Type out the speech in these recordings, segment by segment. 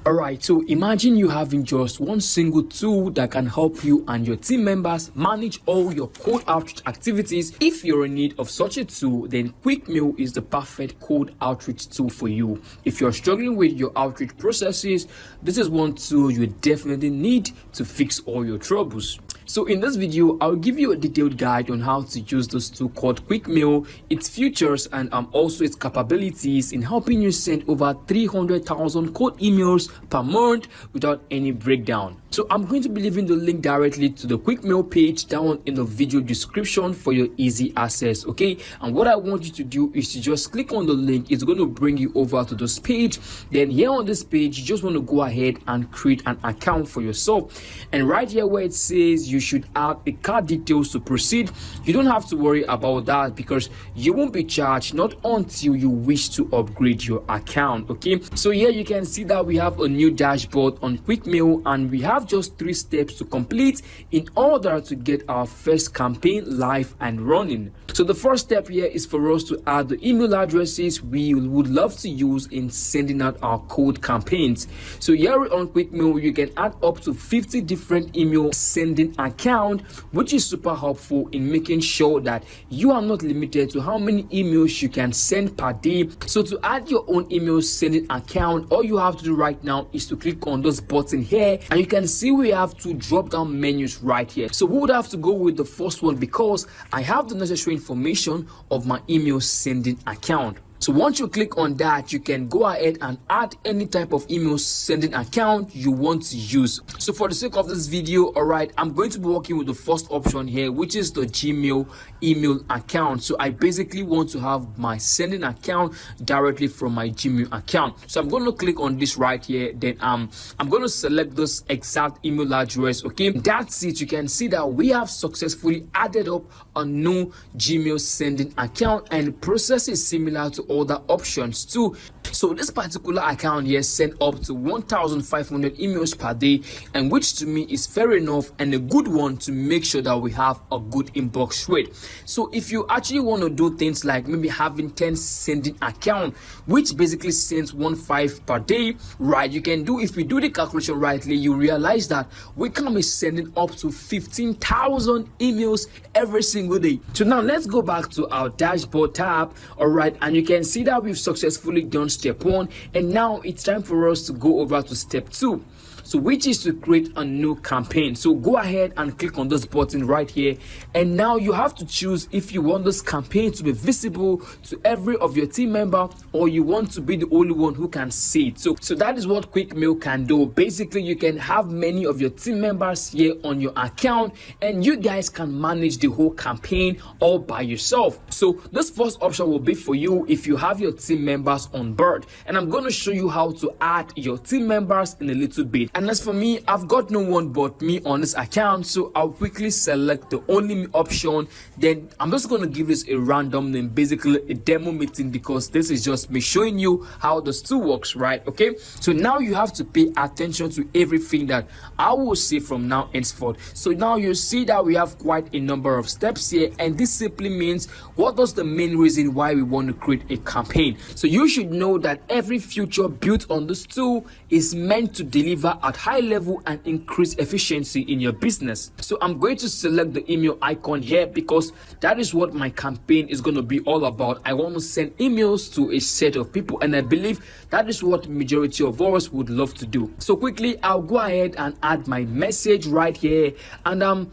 Alright, so imagine you having just one single tool that can help you and your team members manage all your cold outreach activities. If you're in need of such a tool, then Quickmail is the perfect cold outreach tool for you. If you're struggling with your outreach processes, this is one tool you definitely need to fix all your troubles. So in this video, I'll give you a detailed guide on how to use this tool called Quickmail, its features, and also its capabilities in helping you send over 300,000 cold emails per month without any breakdown. So I'm going to be leaving the link directly to the Quickmail page down in the video description for your easy access, okay? And what I want you to do is to just click on the link. It's going to bring you over to this page. Then here on this page, you just want to go ahead and create an account for yourself. And right here where it says you should add the card details to proceed, you don't have to worry about that because you won't be charged not until you wish to upgrade your account, okay? So here you can see that we have a new dashboard on Quickmail, and we have just 3 steps to complete in order to get our first campaign live and running. So the first step here is for us to add the email addresses we would love to use in sending out our cold campaigns. So here on Quickmail, you can add up to 50 different email sending accounts, which is super helpful in making sure that you are not limited to how many emails you can send per day. So to add your own email sending account, all you have to do right now is to click on this button here, and you can see we have 2 drop down menus right here. So we would have to go with the first one because I have the necessary information of my email sending account. So once you click on that, you can go ahead and add any type of email sending account you want to use. So for the sake of this video, alright, I'm going to be working with the first option here, which is the Gmail email account. So I basically want to have my sending account directly from my Gmail account. So I'm going to click on this right here. Then I'm going to select this exact email address. Okay, that's it. You can see that we have successfully added up a new Gmail sending account, and the process is similar to other options too. So this particular account here sent up to 1,500 emails per day, and which to me is fair enough and a good one to make sure that we have a good inbox rate. So if you actually want to do things like maybe having 10 sending account, which basically sends 1.5 per day, right? You can do, if we do the calculation rightly, you realize that we can be sending up to 15,000 emails every single day. So now let's go back to our dashboard tab, all right, and you can see that we've successfully done step 1, and now it's time for us to go over to step 2. So which is to create a new campaign. So go ahead and click on this button right here, and now you have to choose if you want this campaign to be visible to every of your team member, or you want to be the only one who can see it. So that is what Quickmail can do. Basically, you can have many of your team members here on your account, and you guys can manage the whole campaign all by yourself. So this first option will be for you if you have your team members on board, and I'm going to show you how to add your team members in a little bit. And as for me, I've got no one but me on this account, so I'll quickly select the only me option. Then I'm just going to give this a random name, basically a demo meeting, because this is just me showing you how this tool works, right? Okay, so now you have to pay attention to everything that I will say from now henceforth. So now you see that we have quite a number of steps here, and this simply means what is the main reason why we want to create a campaign. So you should know that every feature built on this tool is meant to deliver at high level and increase efficiency in your business. So I'm going to select the email icon here because that is what my campaign is going to be all about. I want to send emails to a set of people, and I believe that is what majority of us would love to do. So quickly, I'll go ahead and add my message right here, and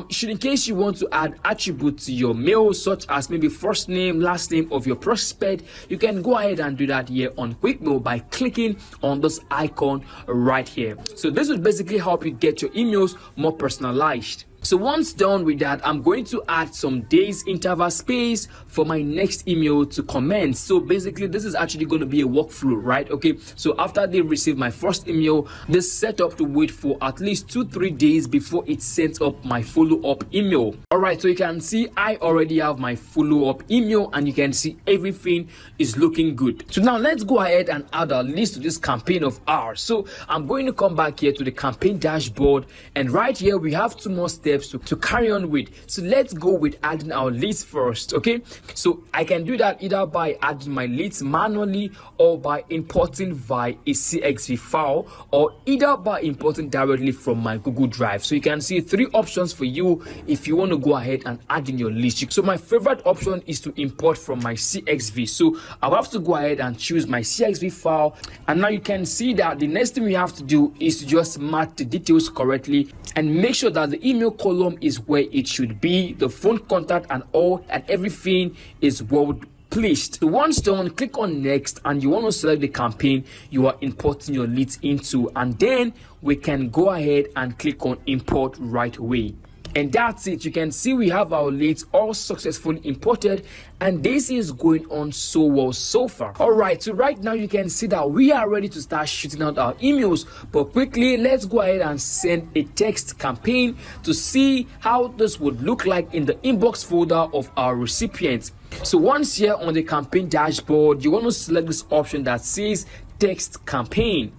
should, in case you want to add attributes to your mail, such as maybe first name, last name of your prospect, you can go ahead and do that here on Quickmail by clicking on this icon right here. So this will basically help you get your emails more personalized. So once done with that, I'm going to add some days interval space for my next email to commence. So basically, this is actually going to be a workflow, right? Okay, so after they receive my first email, they set up to wait for at least 2-3 days before it sends up my follow-up email. All right, so you can see I already have my follow-up email, and you can see everything is looking good. So now let's go ahead and add a list to this campaign of ours. So I'm going to come back here to the campaign dashboard, and right here we have 2 more steps steps to carry on with. So let's go with adding our leads first. Okay, so I can do that either by adding my leads manually or by importing via a CSV file, or either by importing directly from my Google Drive. So you can see 3 options for you if you want to go ahead and add in your leads. So my favorite option is to import from my CSV. So I'll have to go ahead and choose my CSV file, and now you can see that the next thing we have to do is to just match the details correctly and make sure that the email column is where it should be, the phone contact and all, and everything is well placed. So once done, click on next, and you want to select the campaign you are importing your leads into, and then we can go ahead and click on import right away. And that's it. You can see we have our leads all successfully imported, and this is going on so well so far. All right, so right now you can see that we are ready to start shooting out our emails, but quickly let's go ahead and send a text campaign to see how this would look like in the inbox folder of our recipients. So once here on the campaign dashboard, you want to select this option that says text campaign.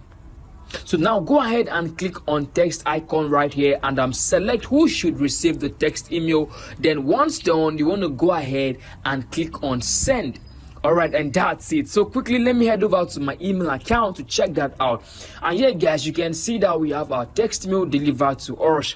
So now go ahead and click on text icon right here, and select who should receive the text email. Then once done, you want to go ahead and click on send. All right, and that's it. So quickly, let me head over to my email account to check that out. And here, guys, you can see that we have our text email delivered to us.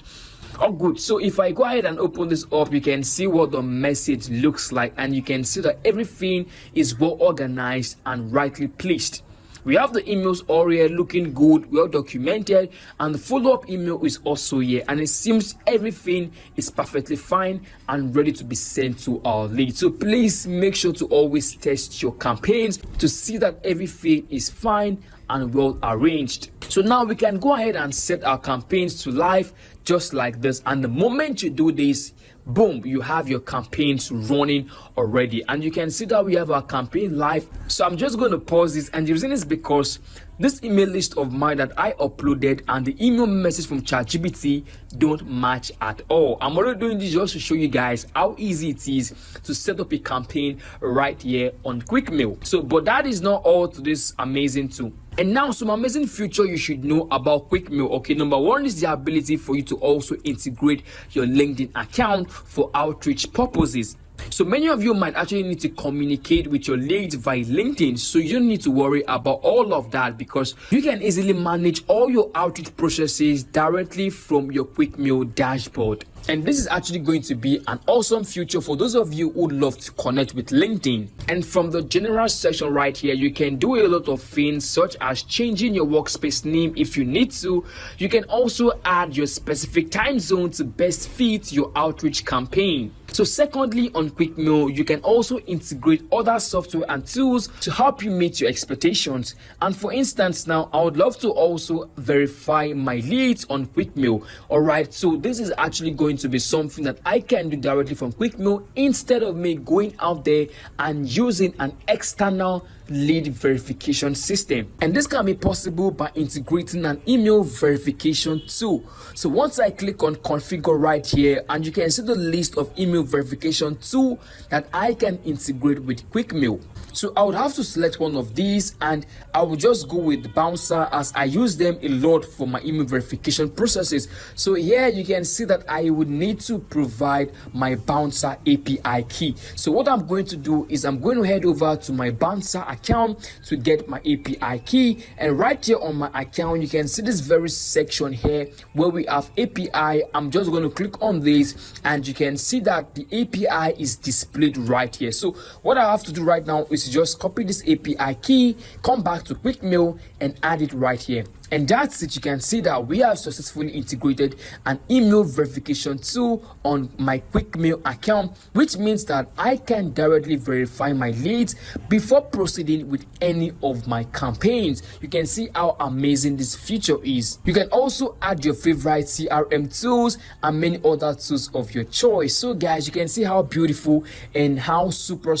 Oh, good. So if I go ahead and open this up, you can see what the message looks like, and you can see that everything is well organized and rightly placed. We have the emails all here looking good, well documented, and the follow-up email is also here, and it seems everything is perfectly fine and ready to be sent to our lead. So please make sure to always test your campaigns to see that everything is fine and well arranged. So now we can go ahead and set our campaigns to live just like this, and the moment you do this, boom, you have your campaigns running already. And you can see that we have our campaign live. So I'm just going to pause this, and the reason is because this email list of mine that I uploaded and the email message from ChatGPT don't match at all. I'm already doing this just to show you guys how easy it is to set up a campaign right here on Quickmail. So but that is not all to this amazing tool. And now some amazing feature you should know about Quickmail. Okay, number 1 is the ability for you to also integrate your LinkedIn account for outreach purposes. So many of you might actually need to communicate with your leads via LinkedIn, so you don't need to worry about all of that, because you can easily manage all your outreach processes directly from your Quickmail dashboard. And this is actually going to be an awesome feature for those of you who love to connect with LinkedIn. And from the general section right here, you can do a lot of things such as changing your workspace name if you need to. You can also add your specific time zone to best fit your outreach campaign. So secondly, on Quickmail, you can also integrate other software and tools to help you meet your expectations. And for instance, now I would love to also verify my leads on Quickmail. All right, so this is actually going to be something that I can do directly from Quickmail instead of me going out there and using an external lead verification system. And this can be possible by integrating an email verification tool. So once I click on configure right here, and you can see the list of email verification tool that I can integrate with Quickmail. So I would have to select one of these, and I will just go with Bouncer as I use them a lot for my email verification processes. So here you can see that I would need to provide my Bouncer API key. So what I'm going to do is I'm going to head over to my Bouncer account to get my API key, and right here on my account you can see this very section here where we have API. I'm just going to click on this, and you can see that the API is displayed right here. So what I have to do right now is just copy this API key, come back to Quickmail and add it right here. And that's it. You can see that we have successfully integrated an email verification tool on my Quickmail account, which means that I can directly verify my leads before proceeding with any of my campaigns. You can see how amazing this feature is. You can also add your favorite CRM tools and many other tools of your choice. So guys, you can see how beautiful and how super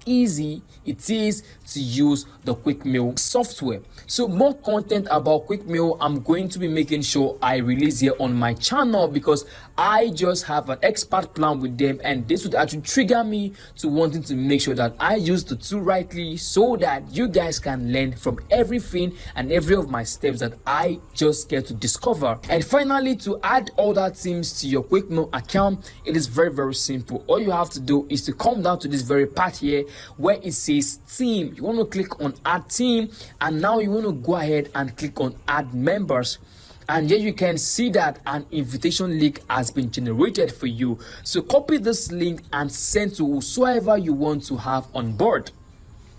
easy it is to use the Quickmail software. So more content about Quickmail, I'm going to be making sure I release here on my channel, because I just have an expert plan with them, and this would actually trigger me to wanting to make sure that I use the tool rightly, so that you guys can learn from everything and every of my steps that I just get to discover. And finally, to add other teams to your Quickmail account, it is very simple. All you have to do is to come down to this very part here where it says team. You want to click on add team, and now you want to go ahead and click on add members. And here you can see that an invitation link has been generated for you. So copy this link and send to whosoever you want to have on board.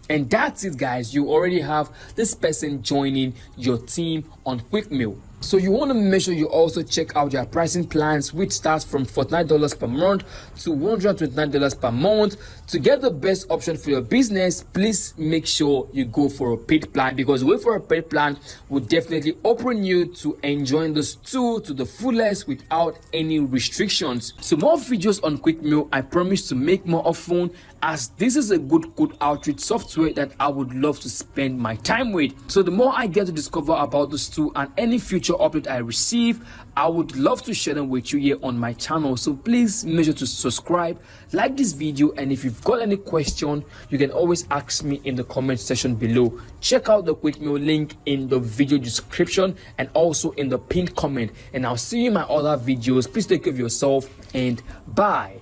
And that's it, guys. You already have this person joining your team on Quickmail. So you want to make sure you also check out their pricing plans, which starts from $49 per month to $129 per month. To get the best option for your business, please make sure you go for a paid plan, because going for a paid plan will definitely open you to enjoying this tool to the fullest without any restrictions. So more videos on Quickmail, I promise to make more often, as this is a good outreach software that I would love to spend my time with. So the more I get to discover about this tool and any future update I receive, I would love to share them with you here on my channel. So please make sure to subscribe, like this video, and if you've got any question, you can always ask me in the comment section below. Check out the Quickmail link in the video description and also in the pinned comment, and I'll see you in my other videos. Please take care of yourself, and bye.